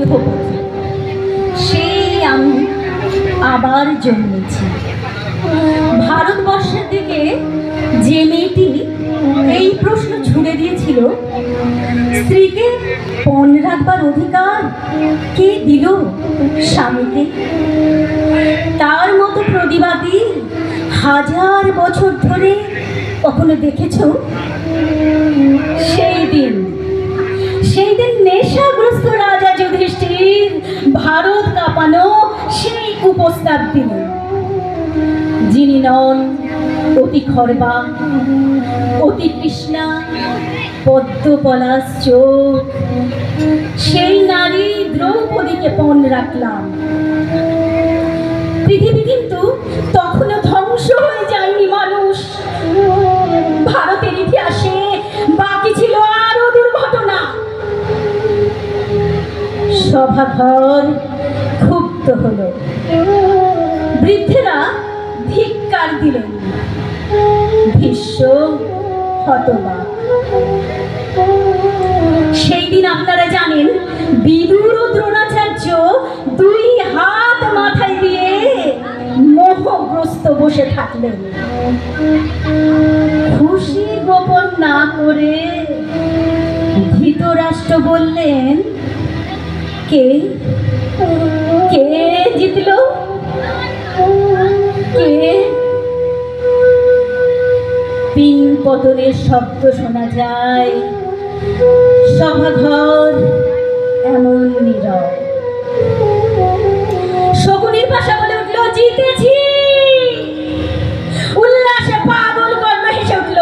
গৃহবধূ, সেই আমি আবার জন্মেছি। ভারতবর্ষের দিকে যে মেয়েটি এই প্রশ্ন ছুড়ে দিয়েছিল, স্ত্রীকে পণ রাখবার অধিকার কে দিল স্বামীকে, তার মতো প্রতিবাদী হাজার বছর ধরে কখনো দেখেছ? সেই দিন নেশাগ্রস্ত রাজা যুধিষ্ঠির ভারত কাঁপানো সেই কুপ্রস্তাব দিলেন, যিনি নন অতি খর্বা, অতি কৃষ্ণা, পদ্মপলাশ চোখ, সেই নারী দ্রৌপদীকে পণ রাখলাম। পৃথিবী কিন্তু তখনও ধ্বংস হয়ে যায়নি মানুষ। ভারতের ইতিহাসে বাকি ছিল আরো দুর্ঘটনা। সভাঘর ক্ষুব্ধ হলো, বৃদ্ধেরা ধিক্কার দিলেন, ভীষ্ম হতবাক। সেই দিন আপনারা জানেন, বিদুর ও দ্রোণাচার্য দুই হাত মাথায় দিয়ে মোহগ্রস্ত বসে থাকলেন। খুশি গোপন না করে ধৃতরাষ্ট্র বললেন, কে কে জিতল? কে? পিন পতনের শব্দ শোনা যায়, সভাঘর এমন নীরব। শকুনির ভাষা বলে উঠল, জিতেছি। উল্লাসে পাগল কর্ণ হেসে উঠল।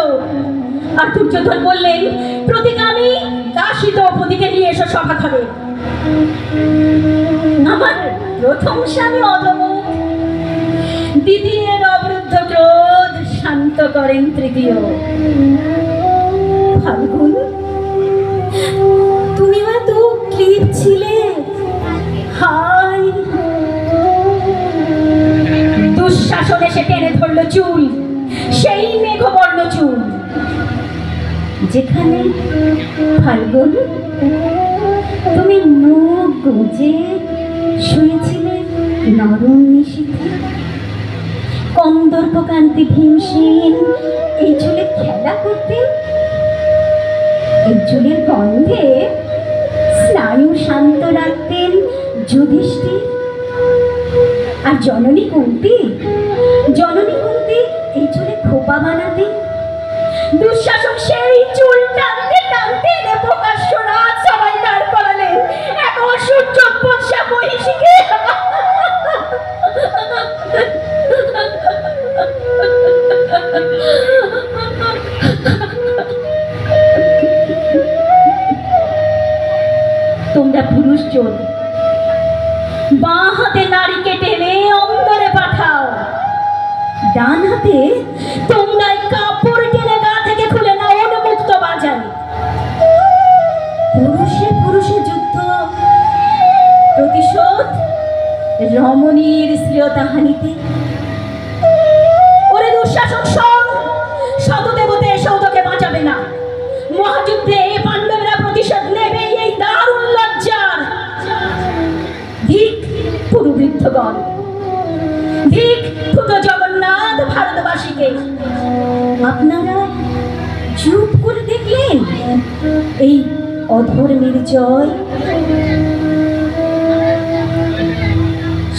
আর দুর্যোধন বললেন, প্রতিকামী দাসী দ্রৌপদীকে নিয়ে এসো সভাঘরে। আমার প্রথম স্বামী অধমুখ, দ্বিতীয়ের অবরুদ্ধ ক্রোধ শান্ত করেন তৃতীয়। ফাল্গুন, তুমি হয়তো ক্লিপ ছিলে। হায়! দুঃশাসন এসে টেনে ধরলো চুল, সেই মেঘবর্ণ চুল, যেখানে ফাল্গুন তুমি মুখ গুজে শুয়েছিলে নরম নিশীথে। কন্দর্পকান্তি ভীমসেন এই চুলে খেলা করতে, এই চুলের গন্ধে স্নায়ু শান্ত রাখতেন যুধিষ্ঠির। আর জননী কুন্তি এই চুলে খোপা বানাতে। দুঃশাসন সেই চুল টানতে টানতে প্রকাশ্য রাত সবাই দাঁড় করালেন এক অসূর্য বর্ষা মহিষীকে। তোমরা পুরুষজন বাঁ হাতে নারীকে টেনে অন্তরে পাঠাও, ডান হাতে তোমরা কাপড় টেনে গা থেকে খুলে নাও উন্মুক্ত বাজারে। পুরুষে পুরুষে যুদ্ধ, প্রতিশোধ রমণীর শ্লীলতাহানিতে। ওরে দুঃশাসন শোন, শতদেবতে এসেও তোকে বাঁচাবে না। মহাযুদ্ধে পাণ্ডবরা প্রতিশোধ নেবে এই দারুণ লজ্জার। ধিক পুরুবৃদ্ধগণ, ধিক পুত জগন্নাথ ভারতবাসীকে। আপনারা চুপ করে দেখলেন এই অধর্মের জয়।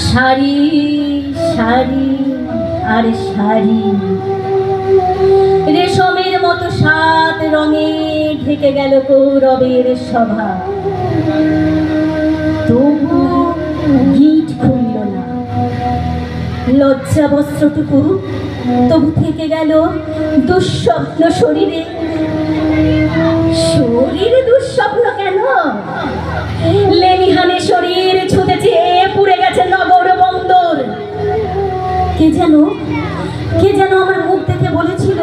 সারি সারি আর সারি, রেশমের মতো 7 রঙে ঢেকে গেল কৌরবের সভা। তবু গিট খুলল না। লজ্জা বস্ত্রটুকু তবু থেকে গেল দুঃস্বপ্ন শরীরে। শরীরে দুঃস্বপ্ন কেন? লেনিহানে শরীর ছুঁতে চেয়ে পুড়ে গেছে নগর বন্দর। কে যেন আমার মুখ দেখে বলেছিল,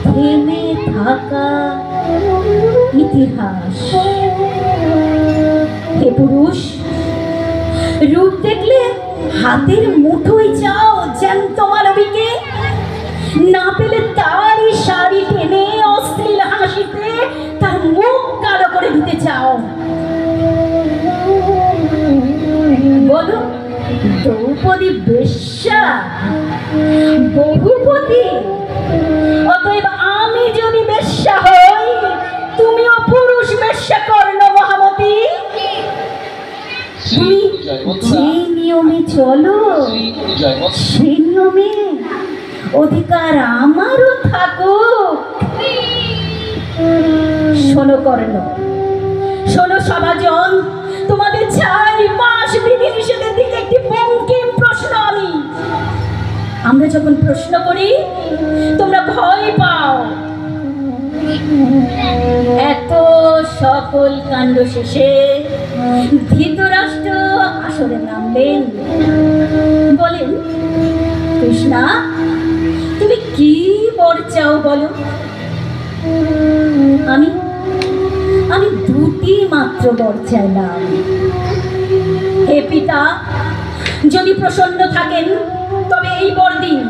থেমে থাকা ইতিহাস। হে পুরুষ, রূপ দেখলে হাতের মুঠোয় চাও জ্যান্ত মানবীকে, না পেলে তারই শাড়ি টেনে অশ্লীল হাসিতে তার মুখ কালো করে দিতে চাও। ভূপতি, অতএব আমি যদি বেশ্যা হই, তুমিও পুরুষ বেশ্যা কর্ণ মহামতি। তুমি যে নিয়মে চলো, সেই নিয়মে অধিকার আমারও থাকুক। শোনো কর্ণ, শোনো সমাজন, তোমাদের চাই পাশ বিধি নিষেধের দিকে একটি বঙ্কিম প্রশ্ন। আমরা যখন প্রশ্ন করি তোমরা ভয় পাও। এত সকল কাণ্ড শেষে ধৃতরাষ্ট্র আসরে নামলেন। বলেন, কৃষ্ণা, তুমি কি বর চাও বলো? আমি দুটি মাত্র বর চাইলাম। হে পিতা, যদি প্রসন্ন থাকেন তবে এই বর দিন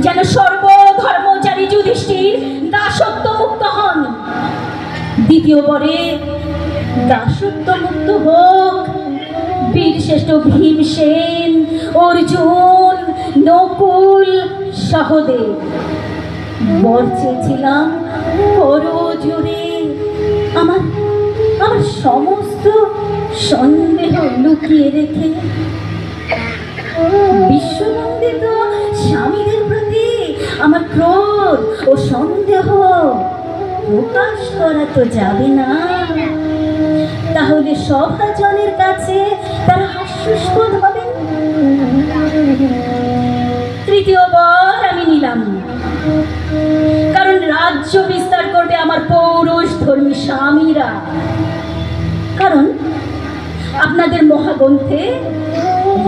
যেন সর্বধর্মচারী যুধিষ্ঠির দাসত্ব মুক্ত হন। দ্বিতীয় বরে দাসত্ব মুক্ত হোক বীরশ্রেষ্ঠ ভীমসেন, অর্জুন, নকুল, সহদেব। বর চেয়েছিলাম করজোড়ে আমার সমস্ত সন্দেহ লুকিয়ে রেখে বিশ্বনন্দিত স্বামীদের প্রতি আমার ক্রোধ ও সন্দেহ প্রকাশ করা তো যাবে না, তাহলে সভাজনের কাছে তারা হাস্যাস্পদ হবেন। তৃতীয়বার আমি নিলাম, কারণ রাজ্য বিস্তার করবে আমার পৌরুষ ধর্মী স্বামীরা। কারণ আপনাদের মহাগ্রন্থে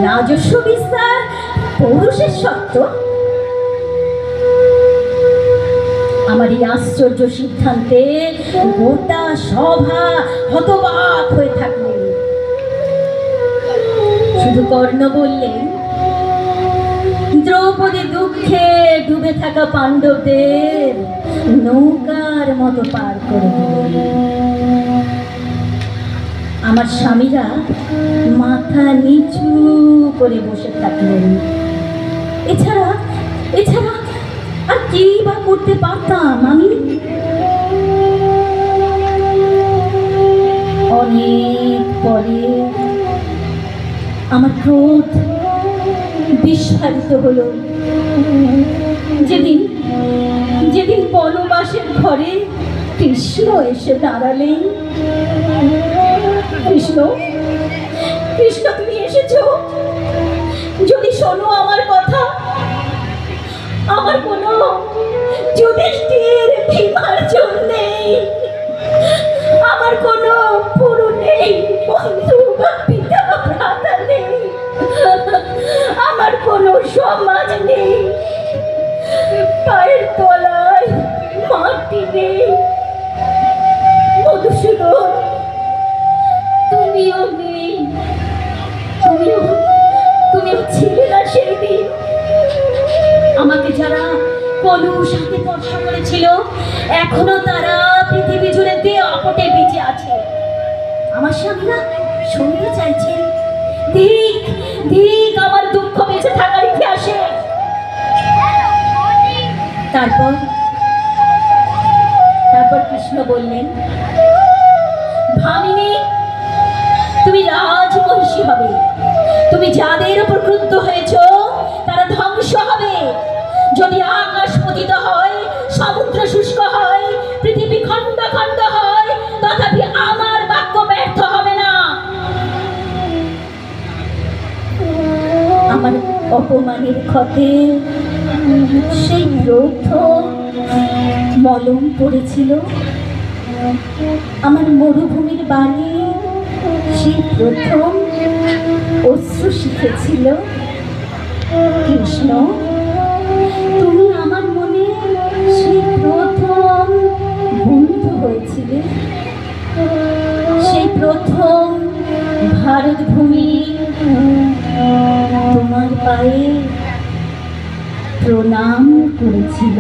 রাজস্ব বিস্তার পৌরুষের সত্য। আমার এই আশ্চর্য সিদ্ধান্তে গোটা সভা হতবাক হয়ে থাকলেন। শুধু কর্ণ বললেন, দ্রৌপদী দুঃখে ডুবে থাকা পাণ্ডবদের নৌকার মতো পার করে দিলেন। আমার স্বামীরা মাথা নিচু করে বসে থাকলেন। এছাড়া আর কি বা করতে পারতাম আমি? অনেক পরে আমার ক্রোধ বিস্ফারিত হলো যেদিন বনবাসের ঘরে কৃষ্ণ এসে দাঁড়ালেন। কৃষ্ণ, তুমি এসেছো? যদি শোনো আমার কথা, আমার কোনো যুধিষ্ঠির ভীমার্জুন নেই, আমার কোনো পুরু নেই, বন্ধু বা পিতা ভ্রাতা নেই, আমার কোনো সমাজ নেই, পায়ের তলায় মাটি নেই। মধুসূদন, তুমিও নেই, তুমিও ছিলে না সেই দিন। আমাকে যারা কলুষ হাতে স্পর্শ করেছিল, এখনো তারা পৃথিবী জুড়ে অপটে বেঁচে আছে। আমার স্বামীরা শুনতে চাইছেন, ঠিক আমার দুঃখ বেঁচে থাকার ইতিহাসে। তারপর কৃষ্ণ বললেন, ভামিনী, তুমি রাজমহিষী হবে। তুমি যাদের উপর ক্রুদ্ধ হয়েছ তারা ধ্বংস হবে। যদি আকাশ পতিত হয়, সমুদ্র শুষ্ক হয়, পৃথিবী খণ্ড খণ্ড হয়, তথাপি আমার বাক্য ব্যর্থ হবে না। আমার অপমানের ক্ষতে সেই প্রথম মলম পড়েছিল, আমার মরুভূমির বাণী সেই প্রথম অশ্রু শিখেছিল। কৃষ্ণ, তুমি আমার মনে সেই প্রথম বন্ধু হয়েছিলে। সেই প্রথম ভারত ভূমি তোমার পায়ে প্রণাম করেছিল।